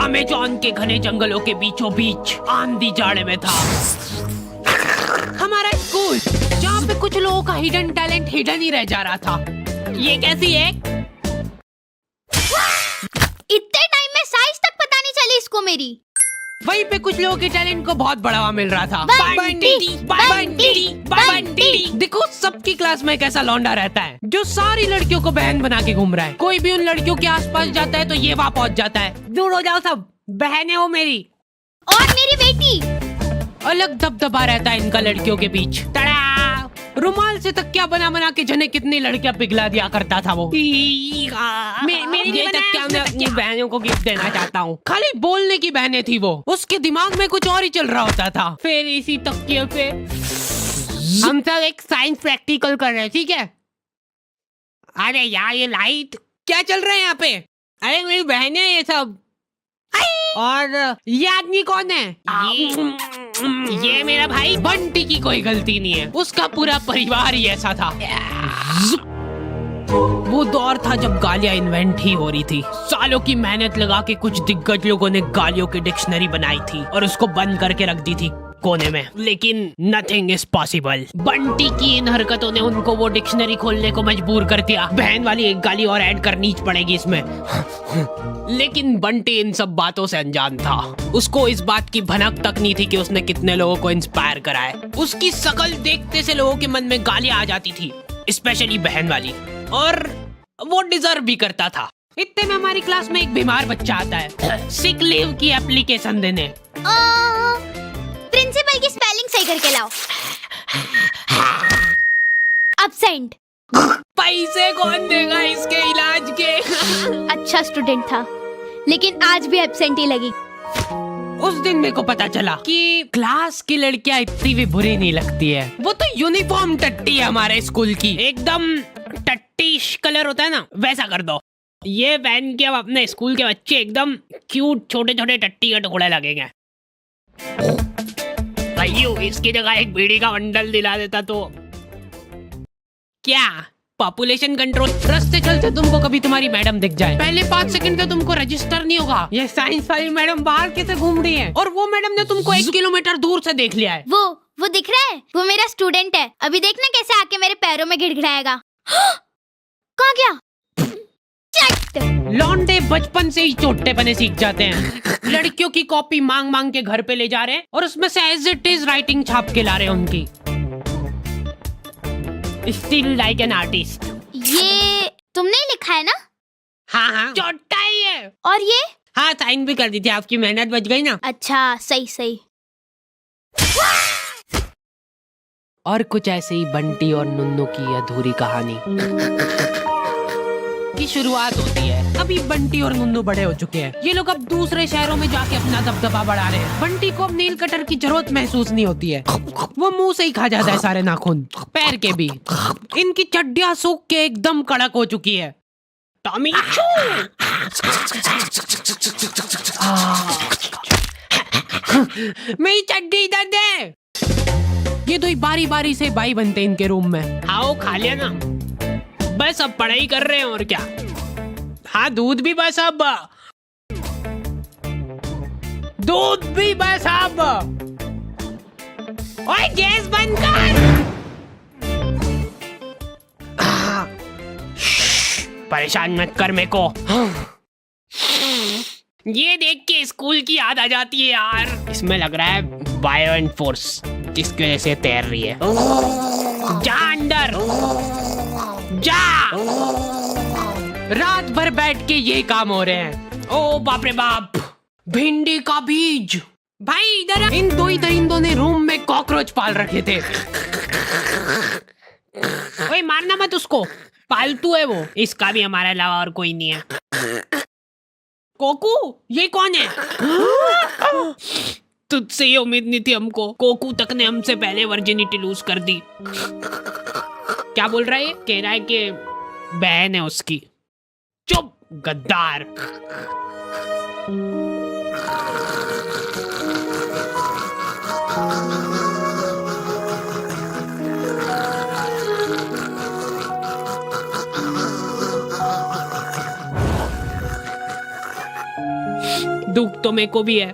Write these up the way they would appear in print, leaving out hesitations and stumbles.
Amazon के घने जंगलों के बीचों बीच आंधी जाड़े में था हमारा स्कूल, जहाँ पे कुछ लोगों का हिडन टैलेंट हिडन ही रह जा रहा था। ये कैसी है? इतने टाइम में साइज तक पता नहीं चली इसको मेरी। वहीं पे कुछ लोगों के टैलेंट को बहुत बढ़ावा मिल रहा था। बंटी। देखो सबकी क्लास में एक ऐसा लौंडा रहता है जो सारी लड़कियों को बहन बना के घूम रहा है। कोई भी उन लड़कियों के आसपास जाता है तो ये वहाँ पहुँच जाता है। दूर हो जाओ सब, बहनें हो मेरी। और मेरी बेटी। अलग दबदबा रहता है इनका लड़कियों के बीच। तड़ा! रुमाल से तकिया बना बना के जने कितनी लड़कियां पिघला दिया करता था वो। मेरी ये तकिया मैं अपनी बहनों को गिफ्ट देना चाहता हूँ। खाली बोलने की बहनें थी वो, उसके दिमाग में कुछ और ही चल रहा होता था। फिर इसी तकिए पे हम सब एक साइंस प्रैक्टिकल कर रहे हैं, ठीक है? अरे यार ये लाइट क्या चल रहा है यहाँ पे? अरे मेरी बहनें ये सब। और ये आदमी कौन है? ये मेरा भाई बंटी की कोई गलती नहीं है, उसका पूरा परिवार ही ऐसा था। वो दौर था जब गालियां इन्वेंट ही हो रही थी। सालों की मेहनत लगा के कुछ दिग्गज लोगों ने गालियों की डिक्शनरी बनाई थी और उसको बंद करके रख दी थी कोने में। लेकिन नथिंग इज पॉसिबल। बंटी की इन हरकतों ने उनको वो डिक्शनरी खोलने को मजबूर कर दिया। बहन वाली एक गाली और ऐड करनी पड़ेगी इसमें। लेकिन बंटी इन सब बातों से अनजान था। उसको इस बात की भनक तक नहीं थी कि उसने कितने लोगों को इंस्पायर करा है। उसकी शकल देखते से लोगों के मन में गालियां आ जाती थी, स्पेशली बहन वाली, और वो डिजर्व भी करता था। इतने में हमारी क्लास में एक बीमार बच्चा आता है सिक लीव की एप्लीकेशन देने। प्रिंसिपल की स्पेलिंग सही करके लाओ। अब्सेंट। पैसे कौन देगा इसके इलाज के? अच्छा स्टूडेंट था, लेकिन आज भी एब्सेंट ही लगी। उस दिन मेरे को पता चला कि क्लास की लड़कियां इतनी भी बुरी नहीं लगती है। वो तो यूनिफॉर्म टट्टी है हमारे स्कूल की, एकदम टट्टीश कलर होता है ना, वैसा कर दो। ये पहन के अब अपने स्कूल के बच्चे एकदम क्यूट छोटे छोटे टट्टी के टुकड़े लगेंगे। भाइयों इसकी जगह एक बीड़ी का बंडल दिला देता तो क्या पॉपुलेशन कंट्रोल। रास्ते चलते तुमको कभी तुम्हारी मैडम दिख जाए, पहले 5 सेकंड तो तुमको रजिस्टर नहीं होगा ये साइंस वाली मैडम बाहर कैसे घूम रही है, और वो मैडम ने तुमको 1 किलोमीटर दूर से देख लिया है। वो दिख रहा है, वो मेरा स्टूडेंट है। अभी देखना कैसे आके मेरे पैरों में गिड़गिड़ाएगा। कहाँ गया? लौंडे बचपन से ही चोटे बने सीख जाते हैं। लड़कियों की कॉपी मांग मांग के घर पे ले जा रहे हैं और उसमें से एज इट इज राइटिंग छाप के ला रहे हैं उनकी। Still like an artist. ये तुमने लिखा है ना? हाँ चोटा ही है। और ये? हाँ साइन भी कर दी थी, आपकी मेहनत बच गई ना। अच्छा सही। और कुछ ऐसे ही बंटी और नुन्नू की अधूरी कहानी की शुरुआत होती है। अभी बंटी और नुन्नू बड़े हो चुके हैं। ये लोग अब दूसरे शहरों में जाके अपना दबदबा बढ़ा रहे हैं। बंटी को अब नील कटर की जरूरत महसूस नहीं होती है, वो मुंह से ही खा जाता है सारे नाखून, पैर के भी। इनकी चड्डियां सूख के एकदम कड़क हो चुकी है। टॉमी मेरी चड्डी इधर दे। ये दो बारी बारी से भाई बनते इनके रूम में। आओ खा लिया ना, बस अब पढ़ाई कर रहे हैं और क्या। हाँ दूध भी बस अब, दूध भी बस अब। ओए गैस बंद कर। परेशान मत कर मेरे को। ये देख के स्कूल की याद आ जाती है यार। इसमें लग रहा है बायोन फोर्स जिसकी वजह से तैर रही है। जा अंदर जा। रात भर बैठ के ये काम हो रहे हैं। ओ बाप रे बाप, भिंडी का बीज। भाई इधर इन दो ही दरिंदों ने रूम में कॉकरोच पाल रखे थे। ओए मारना मत उसको, पालतू है वो। इसका भी हमारे अलावा और कोई नहीं है। कोकू ये कौन है? तुझसे ये उम्मीद नहीं थी हमको। कोकू तक ने हमसे पहले वर्जिनिटी लूज कर दी। क्या बोल रहा है? कह रहा है कि बहन है उसकी। चुप गद्दार। दुख तो मेरे को भी है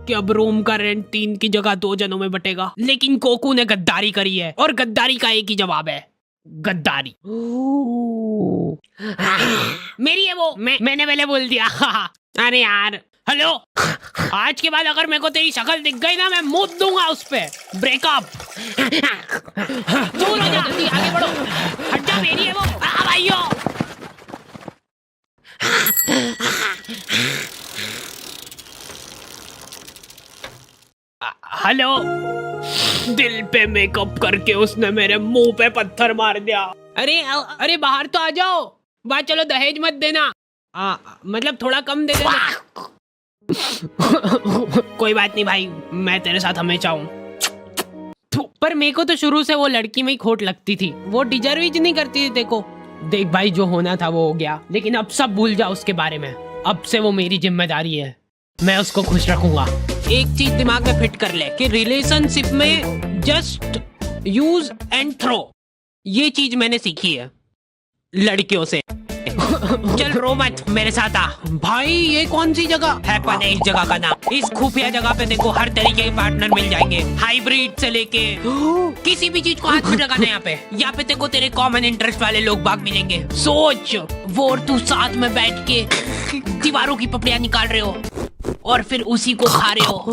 कि अब रूम का रेंट 3 की जगह 2 जनों में बटेगा, लेकिन कोकू ने गद्दारी करी है और गद्दारी का एक ही जवाब है, गद्दारी। मेरी है वो, मैंने पहले बोल दिया। अरे यार, हेलो, आज के बाद अगर मेरे को तेरी शक्ल दिख गई ना, मैं मुंह दूंगा उस पे। ब्रेकअप। दूर हो जा, जल्दी आगे बढ़ो। हट जा, मेरी है वो। भाइयों, हेलो। दिल पे मेकअप करके उसने मेरे मुंह पे पत्थर मार दिया। अरे बाहर तो आ जाओ। बात चलो, दहेज मत देना। मतलब थोड़ा कम दे देना। कोई बात नहीं भाई, मैं तेरे साथ हमेशा हूँ। पर मेरे को तो शुरू से वो लड़की में ही खोट लगती थी। वो डिजर्व ही नहीं करती थी। देखो देख भाई, जो होना था वो हो गया, लेकिन अब सब भूल जा उसके बारे में। अब से वो मेरी जिम्मेदारी है, मैं उसको खुश रखूंगा। एक चीज दिमाग में फिट कर ले कि रिलेशनशिप में जस्ट यूज एंड थ्रो, ये चीज मैंने सीखी है लड़कियों से। चल रो मत, मेरे साथ आ। भाई ये कौन सी जगह है? पता है इस जगह का नाम। इस खुफिया जगह पे देखो हर तरीके के पार्टनर मिल जाएंगे, हाइब्रिड से लेके किसी भी चीज को हाथ में लगाना। यहाँ पे देखो तेरे कॉमन इंटरेस्ट वाले लोग बाग मिलेंगे। सोच, वो और तू साथ में बैठ के दीवारों की पपड़ियां निकाल रहे हो और फिर उसी को खा रहे हो।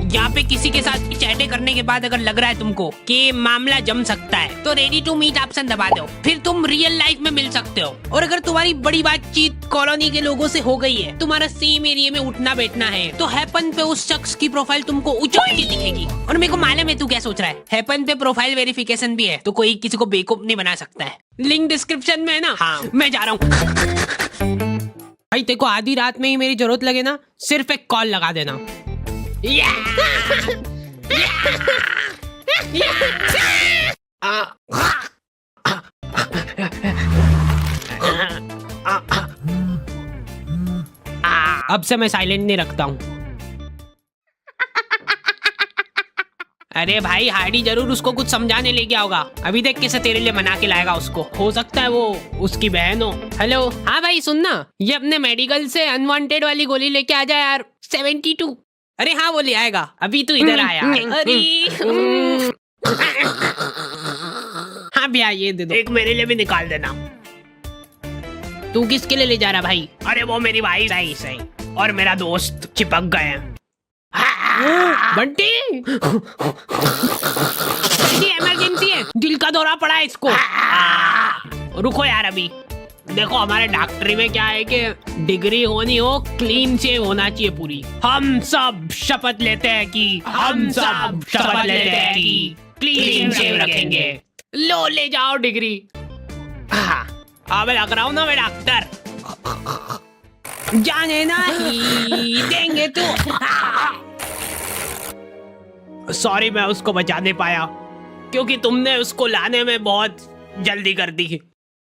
यहाँ पे किसी के साथ चैटे करने के बाद अगर लग रहा है तुमको कि मामला जम सकता है, तो रेडी टू मीट ऑप्शन दबा दो, फिर तुम रियल लाइफ में मिल सकते हो। और अगर तुम्हारी बड़ी बातचीत कॉलोनी के लोगों से हो गई है, तुम्हारा सेम एरिया में उठना बैठना है, तो हैपन पे उस शख्स की प्रोफाइल तुमको ऊंची दिखेगी। और मेरे को मालूम है तू क्या सोच रहा है, हैपन पे प्रोफाइल वेरिफिकेशन भी है, तो कोई किसी को बेवकूफ नहीं बना सकता है। लिंक डिस्क्रिप्शन में है ना। हाँ, मैं जा रहा हूँ। भाई तेको आधी रात में ही मेरी जरूरत लगे ना, सिर्फ एक कॉल लगा देना। अब से मैं साइलेंट नहीं रखता हूँ। अरे भाई, हार्डी जरूर उसको कुछ समझाने ले गया होगा। अभी देख कैसे तेरे लिए मना के लाएगा उसको। हो सकता है वो उसकी बहन हो। हेलो, हाँ भाई सुनना, ये अपने मेडिकल से अनवांटेड वाली गोली लेके आ जा यार, 72। अरे हाँ, वो ले आएगा। अभी तू इधर आया। अरे हाँ भैया, ये दे दो। एक मेरे लिए भी निकाल देना। तू किसके लिए ले जा रहा भाई? अरे वो मेरी भाई सही और मेरा दोस्त चिपक गए हैं। बंटी, इमरजेंसी है, दिल का दौरा पड़ा है इसको। रुको यार, अभी देखो हमारे डॉक्टरी में क्या है कि डिग्री होनी हो, क्लीन शेव होना चाहिए पूरी। हम सब शपथ लेते हैं कि क्लीन शेव रखेंगे। लो, ले जाओ डिग्री। अब लग रहा हूँ ना मैं डॉक्टर। जाने ना ही देंगे तू। सॉरी, मैं उसको बचा नहीं पाया क्योंकि तुमने उसको लाने में बहुत जल्दी कर दी।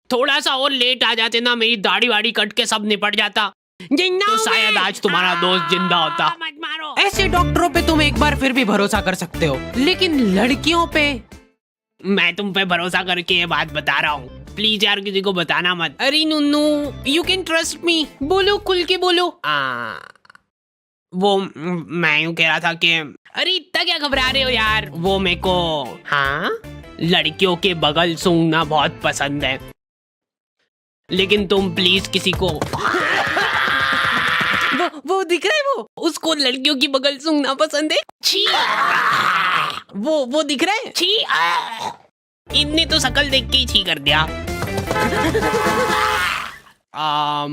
थोड़ा सा और लेट आ जाते ना, मेरी दाढ़ी वाड़ी कट के सब निपट जाता, तो शायद आज तुम्हारा दोस्त जिंदा होता। मत मारो। ऐसे डॉक्टरों पे तुम एक बार फिर भी भरोसा कर सकते हो, लेकिन लड़कियों पे मैं तुम पे भरोसा करके ये बात बता रहा हूँ। प्लीज यार, किसी को बताना मत। अरे नुन्नू, यू कैन ट्रस्ट मी। बोलो, खुल के बोलो। वो मैं यूं कह रहा था कि अरे इतना क्या घबरा रहे हो यार, वो मेरे को लड़कियों के बगल सूंघना बहुत पसंद है, लेकिन तुम प्लीज किसी को वो दिख रहा है, वो उसको लड़कियों की बगल सूंघना पसंद है। छी, वो दिख रहा है। छी, इनने तो शकल देख के ही छी कर दिया।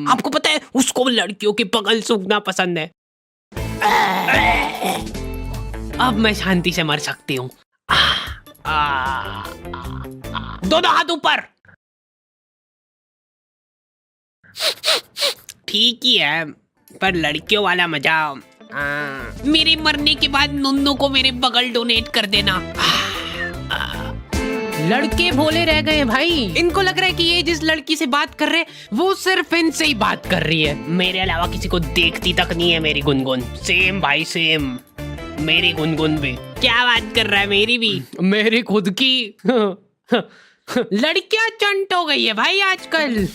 आपको पता है उसको लड़कियों की बगल सूंघना पसंद है। अब मैं शांति से मर सकती हूँ। दोनों हाथ ऊपर। ठीक ही है, पर लड़कियों वाला मजा। मेरे मरने के बाद नुन्नू को मेरे बगल डोनेट कर देना। लड़के भोले रह गए भाई, इनको लग रहा है कि ये जिस लड़की से बात कर रहे वो सिर्फ इनसे ही बात कर रही है, मेरे अलावा किसी को देखती तक नहीं है मेरी गुनगुन। सेम भाई सेम, मेरी गुनगुन भी। क्या बात कर रहा है, मेरी भी, मेरी खुद की। लड़कियां चंट हो गई है भाई आजकल।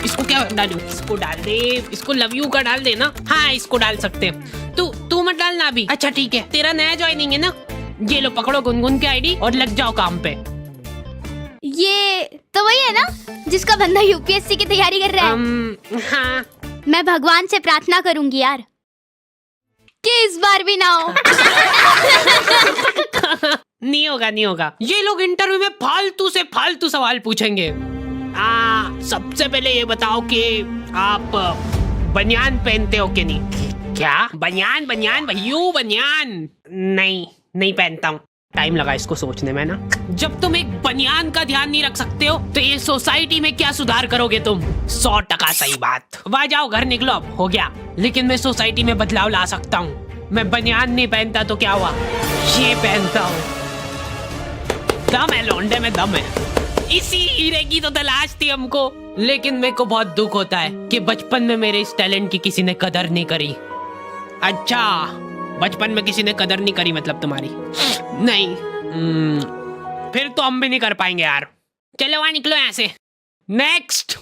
इसको क्या क्या डालूं? इसको डाल दे, इसको लव यू का डाल दे ना। हाँ इसको डाल सकते हैं। तू मत डालना अभी। अच्छा ठीक है, तेरा नया ज्वाइनिंग है ना। ये लो पकड़ो गुनगुन की आईडी और लग जाओ काम पे। ये तो वही है ना जिसका बंदा यूपीएससी की तैयारी कर रहा है। हाँ मैं भगवान से प्रार्थना करूंगी यार कि इस बार भी ना हो। नहीं होगा नहीं होगा। ये लोग इंटरव्यू में फालतू से फालतू सवाल पूछेंगे। सबसे पहले ये बताओ कि आप बनियान पहनते हो कि नहीं? क्या बनियान? बनियान भैयू बनियान? नहीं पहनता हूँ। टाइम लगा इसको सोचने में ना। जब तुम एक बनियान का ध्यान नहीं रख सकते हो तो ये सोसाइटी में क्या सुधार करोगे तुम? 100% सही बात। वाह जाओ घर निकलो, अब हो गया। लेकिन मैं सोसाइटी में बदलाव ला सकता हूँ। मैं बनियान नहीं पहनता तो क्या हुआ, ये पहनता हूँ। दम है लौंडे में, दम है। इसी हीरे की तो तलाश थी हमको। लेकिन मेरे को बहुत दुख होता है कि बचपन में मेरे इस टैलेंट की किसी ने कदर नहीं करी। अच्छा बचपन में किसी ने कदर नहीं करी मतलब तुम्हारी? नहीं फिर तो हम भी नहीं कर पाएंगे यार। चलो वहां निकलो यहाँ से। नेक्स्ट।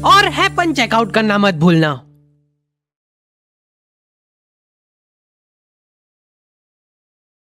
और हैपन चेकआउट करना मत भूलना।